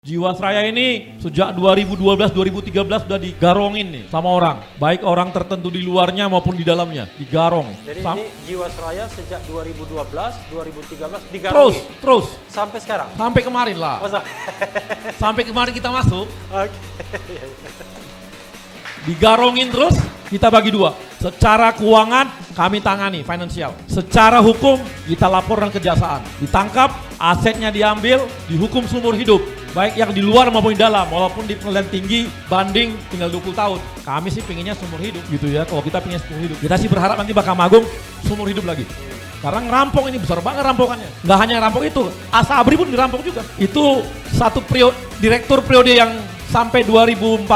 Jiwasraya ini sejak 2012-2013 sudah digarongin nih sama orang, baik orang tertentu di luarnya maupun di dalamnya, digarong. Jadi ini Jiwasraya sejak 2012-2013 digarong. Terus sampai sekarang. sampai kemarin lah. Sampai kemarin kita masuk. Oke. Digarongin terus, kita bagi dua. Secara keuangan kami tangani, finansial. Secara hukum kita laporan kejaksaan. Ditangkap, asetnya diambil, dihukum seumur hidup. Baik yang di luar maupun di dalam, walaupun di pengadilan tinggi banding tinggal 20 tahun. Kami sih pengennya seumur hidup gitu ya, kalau kita pengen seumur hidup. Kita sih berharap nanti Mahkamah Agung seumur hidup lagi. Karena ngerampok ini besar banget rampokannya. Nggak hanya rampok itu, Asabri pun dirampok juga. Itu satu direktur periode yang sampai 2014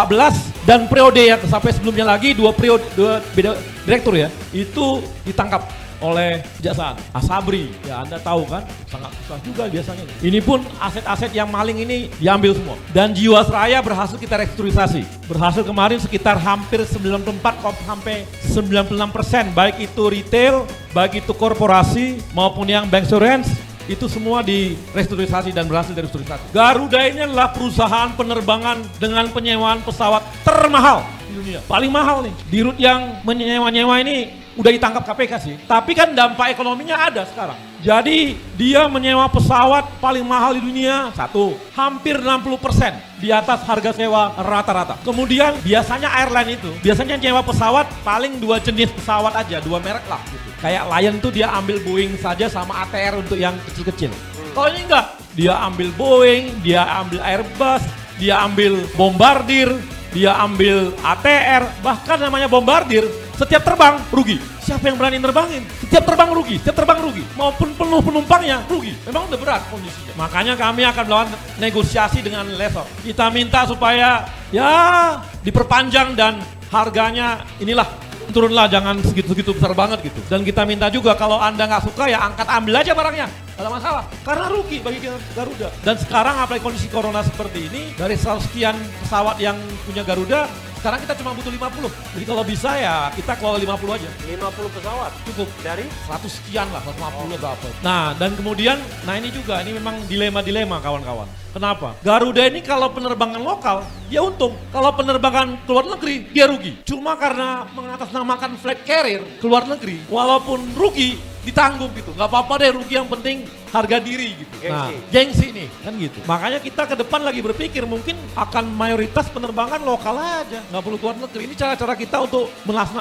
dan periode yang sampai sebelumnya lagi dua beda direktur ya, itu ditangkap oleh kejaksaan. Asabri, ya Anda tahu kan, sangat susah juga biasanya. Ini pun aset-aset yang maling ini diambil semua. Dan Jiwasraya berhasil kita restrukturisasi. Berhasil kemarin sekitar hampir 94 sampai 96%, baik itu retail, baik itu korporasi maupun yang bank insurance. Itu semua direstrukturisasi dan berhasil direstrukturisasi. Garuda ini adalah perusahaan penerbangan dengan penyewaan pesawat termahal di dunia. Paling mahal nih. Di Rut yang menyewa-nyewa ini udah ditangkap KPK sih. Tapi kan dampak ekonominya ada sekarang. Jadi dia menyewa pesawat paling mahal di dunia, satu, hampir 60% di atas harga sewa rata-rata. Kemudian biasanya airline itu, biasanya nyewa pesawat paling dua jenis pesawat aja, dua merek lah gitu. Kayak Lion tuh dia ambil Boeing saja sama ATR untuk yang kecil-kecil. Kalau ini enggak, dia ambil Boeing, dia ambil Airbus, dia ambil Bombardier, dia ambil ATR, bahkan namanya Bombardier, setiap terbang rugi. Siapa yang berani nerbangin? Setiap terbang rugi, maupun penuh penumpangnya rugi. Memang udah berat kondisinya. Makanya kami akan melakukan negosiasi dengan lessor. Kita minta supaya ya diperpanjang dan harganya inilah turunlah, jangan segitu-segitu besar banget gitu. Dan kita minta juga kalau Anda nggak suka ya angkat ambil aja barangnya. Gak ada masalah, karena rugi bagi Garuda. Dan sekarang apalagi kondisi corona seperti ini, dari 100 sekian pesawat yang punya Garuda, sekarang kita cuma butuh 50. Jadi kalau bisa ya kita kelola 50 aja. 50 pesawat? Cukup. Dari? 100 sekian lah, 150 atau apa. Nah dan kemudian, nah ini juga, ini memang dilema-dilema kawan-kawan. Kenapa? Garuda ini kalau penerbangan lokal, dia untung. Kalau penerbangan keluar negeri, dia rugi. Cuma karena mengatasnamakan flag carrier keluar negeri, walaupun rugi, ditanggung gitu. Nggak apa-apa deh rugi, yang penting harga diri gitu. Gengsi. Nah, gengsi nih, kan gitu. Makanya kita ke depan lagi berpikir mungkin akan mayoritas penerbangan lokal aja. Nggak perlu keluar negeri. Ini cara-cara kita untuk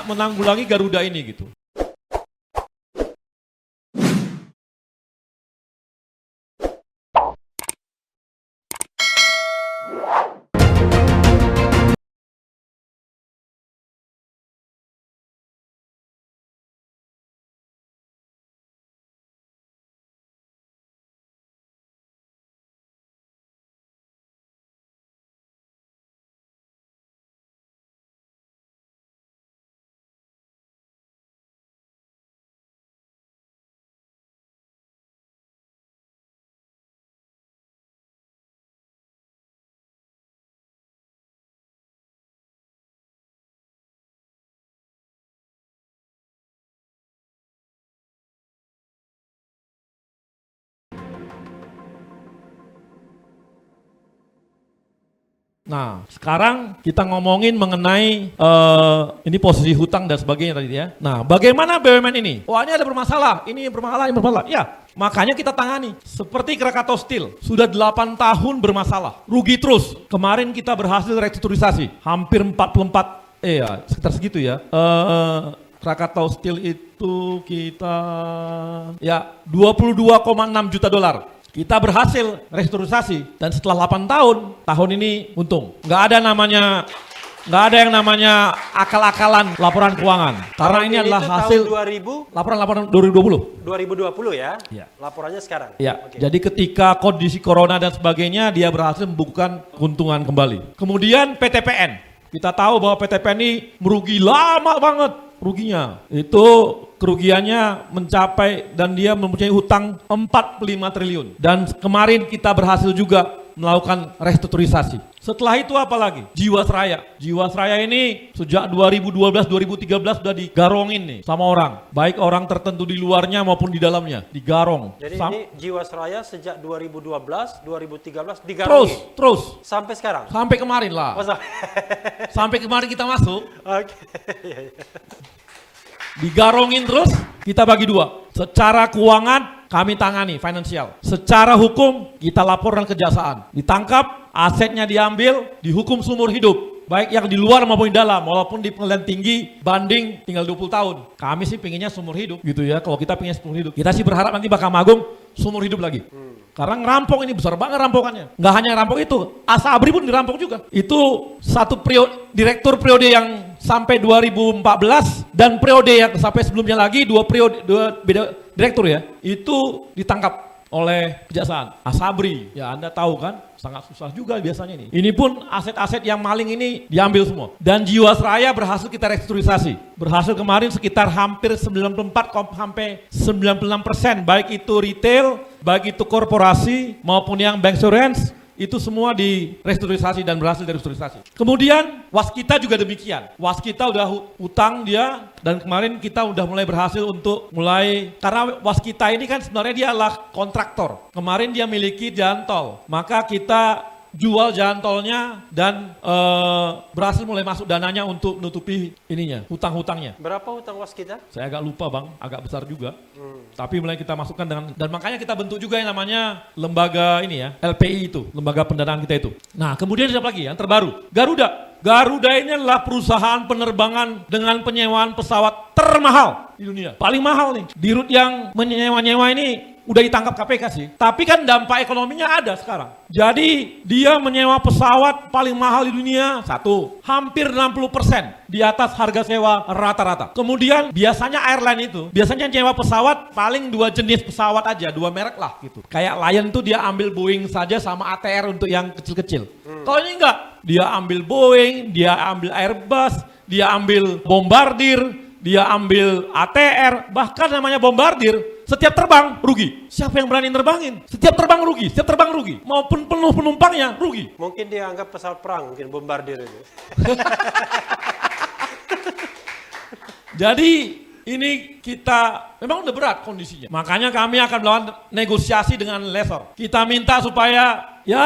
menanggulangi Garuda ini gitu. Nah, sekarang kita ngomongin mengenai ini posisi hutang dan sebagainya tadi ya. Nah, bagaimana BUMN ini? Wah, ini ada bermasalah, ini bermasalah, ini bermasalah. Ya, makanya kita tangani. Seperti Krakatau Steel, sudah 8 tahun bermasalah, rugi terus. Kemarin kita berhasil restrukturisasi, hampir 44, ya sekitar segitu ya. Krakatau Steel itu kita ya 22,6 juta dolar. Kita berhasil restrukturisasi dan setelah 8 tahun ini untung. Nggak ada yang namanya akal-akalan laporan keuangan. Karena ini adalah hasil tahun 2000? laporan 2020. 2020 ya? Ya. Laporannya sekarang? Ya, Oke. jadi ketika kondisi corona dan sebagainya dia berhasil membukukan keuntungan kembali. Kemudian PTPN. Kita tahu bahwa PTPN ini merugi lama banget ruginya. Itu kerugiannya mencapai dan dia mempunyai hutang 45 triliun. Dan kemarin kita berhasil juga melakukan restrukturisasi. Setelah itu apa lagi? Jiwasraya. Jiwasraya ini sejak 2012-2013 sudah digarongin nih sama orang. Baik orang tertentu di luarnya maupun di dalamnya. Digarong. Jadi ini Jiwasraya sejak 2012, 2013 digarungi. Terus. Sampai sekarang? Sampai kemarin lah. Oh, Sampai kemarin kita masuk. Oke. Digarongin terus, kita bagi dua. Secara keuangan kami tangani, finansial. Secara hukum kita laporkan kejaksaan. Ditangkap, asetnya diambil, dihukum seumur hidup. Baik yang di luar maupun di dalam, walaupun di pengadilan tinggi banding tinggal 20 tahun. Kami sih pinginnya seumur hidup gitu ya, kalau kita pingin seumur hidup. Kita sih berharap nanti Mahkamah Agung seumur hidup lagi. Karena ngerampok ini besar banget rampokannya. Nggak hanya rampok itu, Asabri pun dirampok juga. Itu satu direktur periode yang sampai 2014 dan periode yang sampai sebelumnya lagi dua beda direktur ya. Itu ditangkap oleh kejaksaan. Asabri, ya Anda tahu kan, sangat susah juga biasanya ini. Ini pun aset-aset yang maling ini diambil semua. Dan Jiwasraya berhasil kita restrukturisasi. Berhasil kemarin sekitar hampir 94 sampai 96%, baik itu retail, baik itu korporasi maupun yang bank insurance, itu semua direstrukturisasi dan berhasil direstrukturisasi. Kemudian Waskita juga demikian. Waskita udah utang dia dan kemarin kita udah mulai berhasil untuk mulai, karena Waskita ini kan sebenarnya dia adalah kontraktor. Kemarin dia miliki jalan tol, maka kita jual jalan tolnya dan berhasil mulai masuk dananya untuk nutupi ininya, hutang-hutangnya. Berapa hutang Waskita? Saya agak lupa bang, agak besar juga. Tapi mulai kita masukkan dengan, dan makanya kita bentuk juga yang namanya lembaga ini ya, LPI itu, lembaga pendanaan kita itu. Nah kemudian siapa lagi yang terbaru? Garuda. Garuda ini adalah perusahaan penerbangan dengan penyewaan pesawat termahal di dunia. Paling mahal nih. Di route yang menyewa-nyewa ini udah ditangkap KPK sih. Tapi kan dampak ekonominya ada sekarang. Jadi dia menyewa pesawat paling mahal di dunia, satu, hampir 60% di atas harga sewa rata-rata. Kemudian biasanya airline itu, biasanya nyewa pesawat paling dua jenis pesawat aja, dua merek lah gitu. Kayak Lion tuh dia ambil Boeing saja sama ATR untuk yang kecil-kecil. Kalau ini enggak, dia ambil Boeing, dia ambil Airbus, dia ambil Bombardier, dia ambil ATR, bahkan namanya Bombardier. Setiap terbang rugi. Siapa yang berani nerbangin? Setiap terbang rugi, setiap terbang rugi. Maupun penuh penumpangnya rugi. Mungkin dia anggap pesawat perang, mungkin Bombardier itu. Jadi ini kita memang udah berat kondisinya. Makanya kami akan melakukan negosiasi dengan lessor. Kita minta supaya ya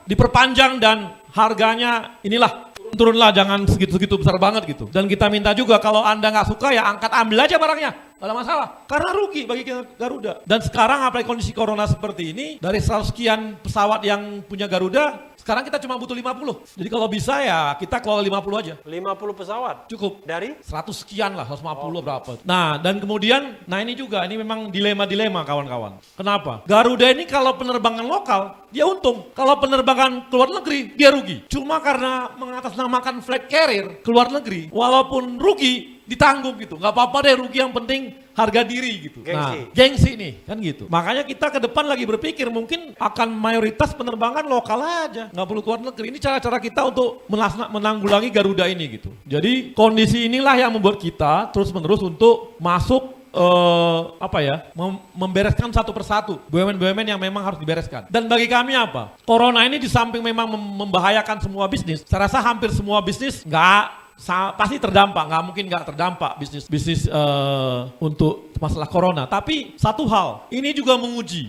diperpanjang dan harganya inilah turunlah, jangan segitu-segitu besar banget gitu. Dan kita minta juga kalau Anda nggak suka ya angkat, ambil aja barangnya, nggak ada masalah. Karena rugi bagi Garuda. Dan sekarang apalagi kondisi corona seperti ini, dari 100 sekian pesawat yang punya Garuda, sekarang kita cuma butuh 50. Jadi kalau bisa ya kita kelola 50 aja. 50 pesawat? Cukup. Dari? 100 sekian lah, 150 berapa. Nah dan kemudian, nah ini juga, ini memang dilema-dilema kawan-kawan. Kenapa? Garuda ini kalau penerbangan lokal, dia untung. Kalau penerbangan ke luar negeri, dia rugi. Cuma karena mengatasnamakan flag carrier ke luar negeri, walaupun rugi, ditanggung gitu. Nggak apa-apa deh rugi, yang penting harga diri gitu. Gengsi. Nah, gengsi nih, kan gitu. Makanya kita ke depan lagi berpikir mungkin akan mayoritas penerbangan lokal aja, nggak perlu keluar negeri. Ini cara-cara kita untuk menanggulangi Garuda ini gitu. Jadi kondisi inilah yang membuat kita terus-menerus untuk masuk membereskan satu persatu BUMN-BUMN yang memang harus dibereskan. Dan bagi kami apa? Corona ini di samping memang membahayakan semua bisnis, saya rasa hampir semua bisnis pasti terdampak, nggak mungkin nggak terdampak bisnis untuk masalah corona. Tapi satu hal, ini juga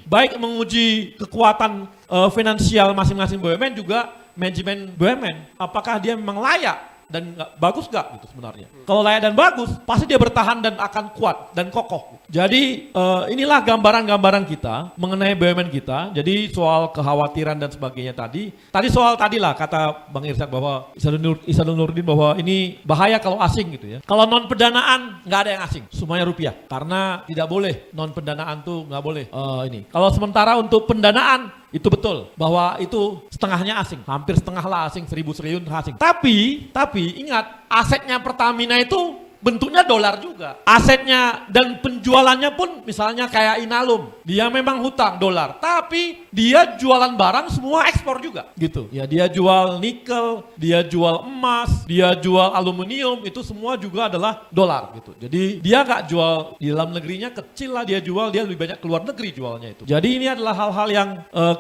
baik menguji kekuatan finansial masing-masing BUMN, juga manajemen BUMN. Apakah dia memang layak dan bagus gak gitu sebenarnya. Kalau layak dan bagus, pasti dia bertahan dan akan kuat dan kokoh. Jadi inilah gambaran-gambaran kita mengenai BUMN kita. Jadi soal kekhawatiran dan sebagainya tadi soal tadilah kata Bang Irsyad bahwa Ihsanuddin Nurdin bahwa ini bahaya kalau asing gitu ya. Kalau non pendanaan nggak ada yang asing, semuanya rupiah. Karena tidak boleh non pendanaan tuh nggak boleh ini. Kalau sementara untuk pendanaan itu betul bahwa itu setengahnya asing, hampir setengah lah asing, 1.000 triliun asing. Tapi ingat, asetnya Pertamina itu bentuknya dolar juga. Asetnya dan penjualannya pun misalnya kayak Inalum, dia memang hutang dolar, tapi dia jualan barang semua ekspor juga gitu. Ya dia jual nikel, dia jual emas, dia jual aluminium, itu semua juga adalah dolar gitu. Jadi dia nggak jual di dalam negerinya, kecil lah dia jual, dia lebih banyak keluar negeri jualnya itu. Jadi ini adalah hal-hal yang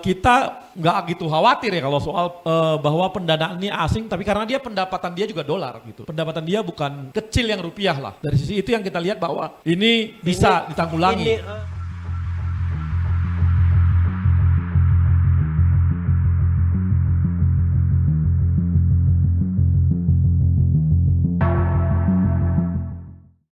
kita nggak gitu khawatir ya kalau soal bahwa pendanaan ini asing, tapi karena dia pendapatan dia juga dolar gitu. Pendapatan dia bukan kecil yang rupiah lah. Dari sisi itu yang kita lihat bahwa ini bisa ditanggulangi.